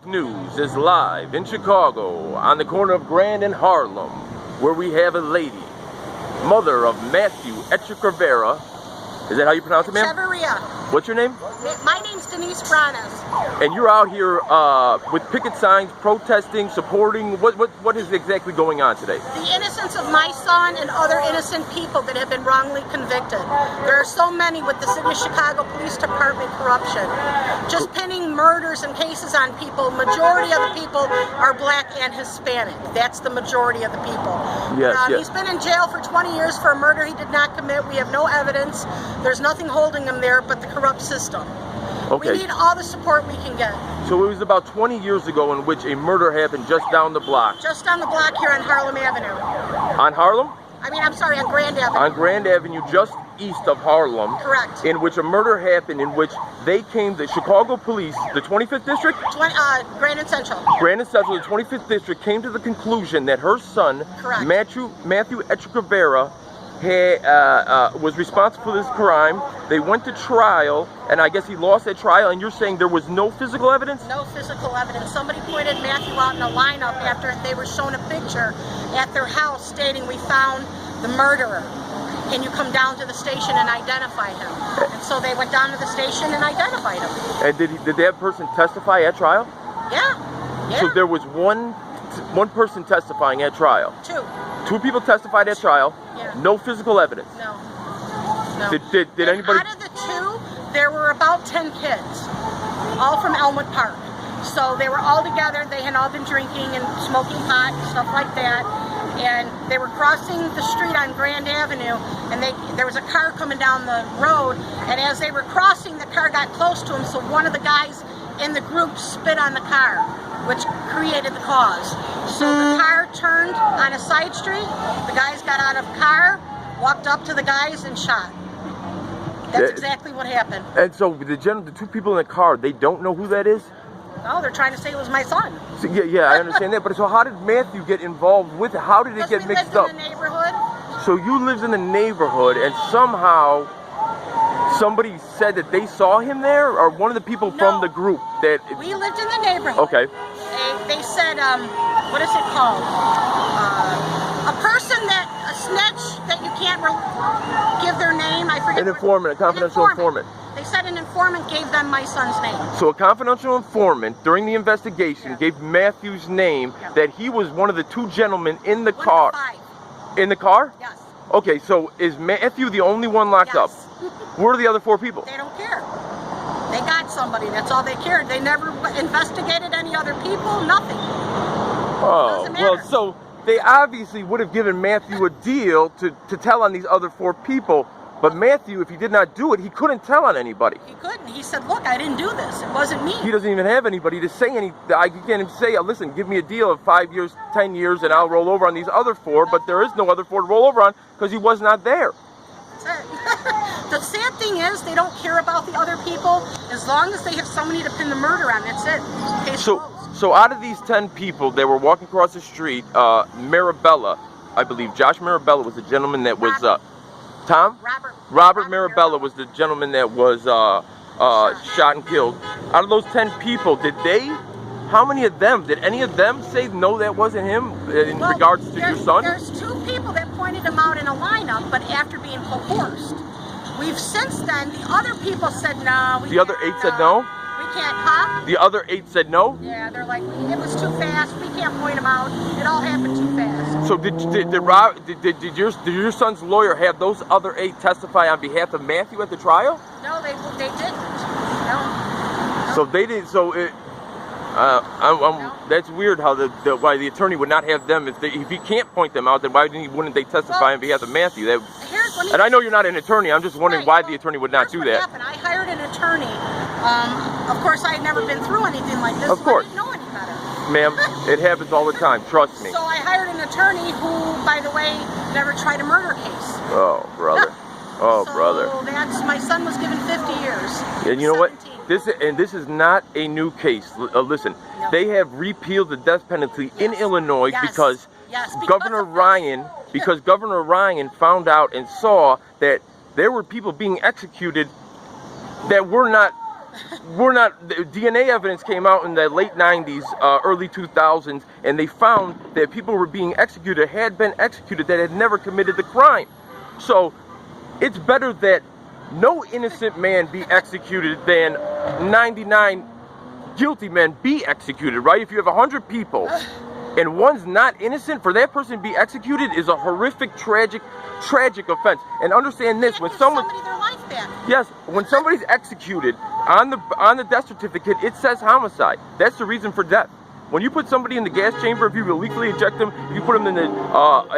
News is live in Chicago on the corner of Grand and Harlem, where we have a lady, mother of Mathew Echevarria. Is that how you pronounce it, ma'am? Echevarria. What's your name? My name's Denise. And you're out here with picket signs, protesting, supporting. What is exactly going on today? The innocence of my son and other innocent people that have been wrongly convicted. There are so many with the City of Chicago Police Department corruption. Just pinning murders and cases on people. Majority of the people are black and Hispanic. That's the majority of the people. Yes, yes. He's been in jail for 20 years for a murder he did not commit. We have no evidence. There's nothing holding him there but the corrupt system. Okay. We need all the support we can get. So it was about 20 years ago in which a murder happened just down the block. Just down the block here on Harlem Avenue. On Harlem? I'm sorry, on Grand Avenue. On Grand Avenue, just east of Harlem. Correct. In which a murder happened, in which the Chicago police, the 25th District? Grand and Central. Grand and Central, the 25th District, came to the conclusion that her son, correct, Mathew Echevarria, was responsible for this crime. They went to trial, and I guess he lost that trial, and you're saying there was no physical evidence? No physical evidence. Somebody pointed Mathew out in a lineup after they were shown a picture at their house stating, "We found the murderer. Can you come down to the station and identify him?" And so they went down to the station and identified him. And did that person testify at trial? Yeah. So there was one person testifying at trial? Two people testified at trial? Yeah. No physical evidence? No. Did anybody... Out of the two, there were about 10 kids, all from Elmwood Park. So they were all together. They had all been drinking and smoking pot and stuff like that. And they were crossing the street on Grand Avenue, and there was a car coming down the road, and as they were crossing, the car got close to them, so one of the guys in the group spit on the car, which created the cause. So the car turned on a side street, the guys got out of the car, walked up to the guys and shot. That's exactly what happened. And so the two people in the car, they don't know who that is? No, they're trying to say it was my son. So, yeah, I understand that, but so how did Mathew get involved with it? How did it get mixed up? We lived in the neighborhood. So you lived in the neighborhood, and somehow somebody said that they saw him there, or one of the people from the group that... We lived in the neighborhood. Okay. They said, what is it called? A person a snitch that you can't give their name. I forget. An informant, a confidential informant. They said an informant gave them my son's name. So a confidential informant during the investigation gave Mathew's name that he was one of the two gentlemen in the car. Of the 5. In the car? Yes. Okay, so is Mathew the only one locked up? Where are the other 4 people? They don't care. They got somebody. That's all they cared. They never investigated any other people. Nothing. Oh, well, so they obviously would have given Mathew a deal to tell on these other 4 people. But Mathew, if he did not do it, he couldn't tell on anybody. He couldn't. He said, "Look, I didn't do this. It wasn't me." He doesn't even have anybody to say any. I can't even say, "Listen, give me a deal of 5 years, 10 years, and I'll roll over on these other 4." But there is no other 4 to roll over on because he was not there. That's it. The sad thing is, they don't care about the other people as long as they have somebody to pin the murder on. That's it. Case closed. So out of these 10 people that were walking across the street, Mirabella, I believe, Josh Mirabella was the gentleman that was. Tom? Robert Mirabella was the gentleman that was shot and killed. Out of those 10 people, how many of them, did any of them say, no, that wasn't him in regards to your son? There's 2 people that pointed him out in a lineup, but after being coerced. We've since then, the other people said no. The other 8 said no? We can't, huh? The other 8 said no? Yeah, they're like, it was too fast, we can't point him out, it all happened too fast. So did your son's lawyer have those other 8 testify on behalf of Mathew at the trial? No, they didn't. No. So they didn't, so it... That's weird how why the attorney would not have them if he can't point them out. Then why wouldn't they testify on behalf of Mathew? And I know you're not an attorney. I'm just wondering why the attorney would not do that. Happened. I hired an attorney. Of course, I had never been through anything like this. Of course. So I didn't know any better. Ma'am, it happens all the time. Trust me. So I hired an attorney who, by the way, never tried a murder case. Oh, brother. Oh, so brother. My son was given 50 years. And you know what? This is not a new case. Listen, they have repealed the death penalty in Illinois because Governor Ryan found out and saw that there were people being executed that were not The DNA evidence came out in the late 90s, early 2000s, and they found that people were being executed, had been executed, that had never committed the crime. So it's better that no innocent man be executed than 99 guilty men be executed, right? If you have 100 people and one's not innocent, for that person to be executed is a horrific, tragic offense. And understand this: when someone, their life back. yes, when somebody's executed on the death certificate, it says homicide. That's the reason for death. When you put somebody in the gas chamber, if you illegally eject them, if you put them in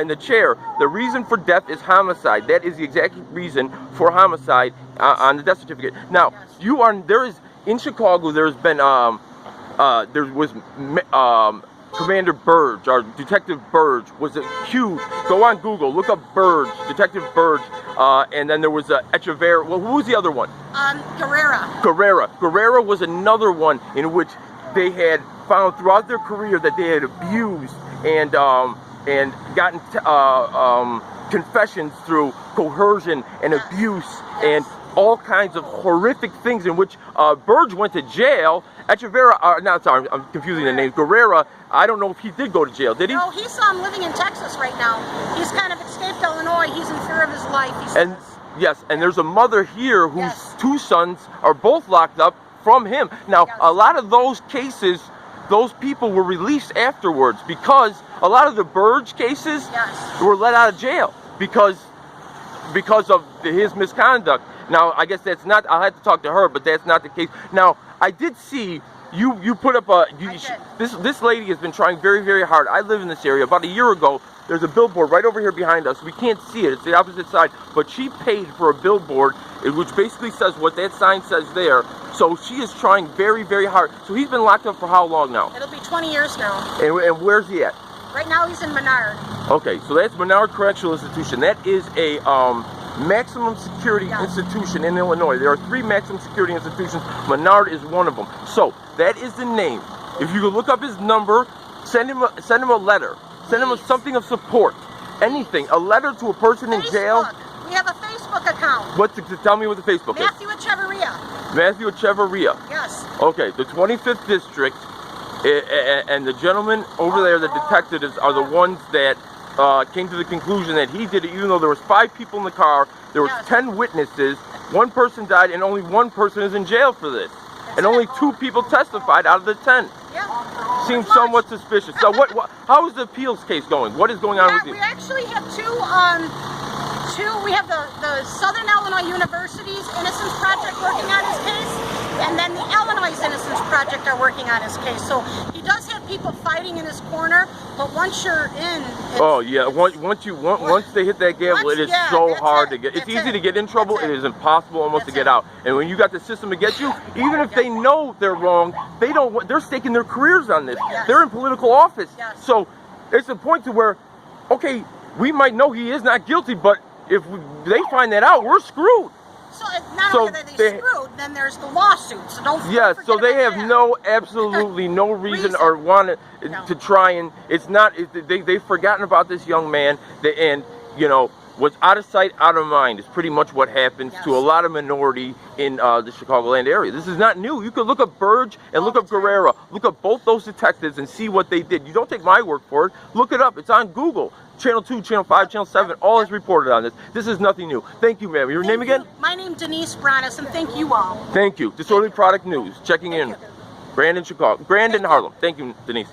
the chair, the reason for death is homicide. That is the exact reason for homicide on the death certificate. Now, there is in Chicago. There's been Commander Burge, or Detective Burge, was a huge. Go on Google, look up Burge, Detective Burge, and then there was Echevarria. Well, who was the other one? Guerrera was another one in which they had found throughout their career that they had abused and gotten confessions through coercion and abuse and all kinds of horrific things in which Burge went to jail. Echevarria, I'm confusing the names. Guerrera, I don't know if he did go to jail. Did he? No, he's living in Texas right now. He's kind of escaped Illinois. He's in fear of his life. And there's a mother here whose two sons are both locked up from him. Now, a lot of those cases, those people were released afterwards because a lot of the Burge cases were let out of jail because of his misconduct. Now, I guess that's not, I'll have to talk to her, but that's not the case. Now, I did see you put up this lady has been trying very, very hard. I live in this area. About a year ago, there's a billboard right over here behind us. We can't see it. It's the opposite side. But she paid for a billboard, which basically says what that sign says there. So she is trying very, very hard. So he's been locked up for how long now? It'll be 20 years now. And where's he at? Right now he's in Menard. Okay, so that's Menard Correctional Institution. That is a maximum security institution in Illinois. There are 3 maximum security institutions. Menard is one of them. So that is the name. If you could look up his number, send him a letter. Send him something of support. Anything. A letter to a person in jail. We have a Facebook account. Tell me what the Facebook is. Mathew Echevarria. Mathew Echevarria. Yes. Okay, the 25th District, and the gentleman over there, the detectives, are the ones that came to the conclusion that he did it, even though there was 5 people in the car, there was 10 witnesses, 1 person died, and only 1 person is in jail for this. And only 2 people testified out of the 10. Yeah. Seems somewhat suspicious. So how is the appeals case going? What is going on with you? We actually have two, we have the Southern Illinois University's Innocence Project working on his case, and then the Illinois Innocence Project are working on his case. So he does have people fighting in his corner, but once you're in, once they hit that gavel, it is so hard to get. It's easy to get in trouble. It is impossible almost to get out. And when you got the system against you, even if they know they're wrong, they're staking their careers on this. They're in political office. So it's a point to where, okay, we might know he is not guilty, but if they find that out, we're screwed. So not only are they screwed, then there's the lawsuits. So don't forget so they have absolutely no reason or want to try, and it's not. They've forgotten about this young man, and what's out of sight, out of mind is pretty much what happens to a lot of minority in the Chicagoland area. This is not new. You can look up Burge and look up Guerrera. Look up both those detectives and see what they did. You don't take my word for it. Look it up. It's on Google. Channel 2, Channel 5, Channel 7, all is reported on this. This is nothing new. Thank you, ma'am. Your name again? My name's Denise Bronis, and thank you all. Thank you. Disorderly Product News, checking in. Grand and Harlem. Thank you, Denise.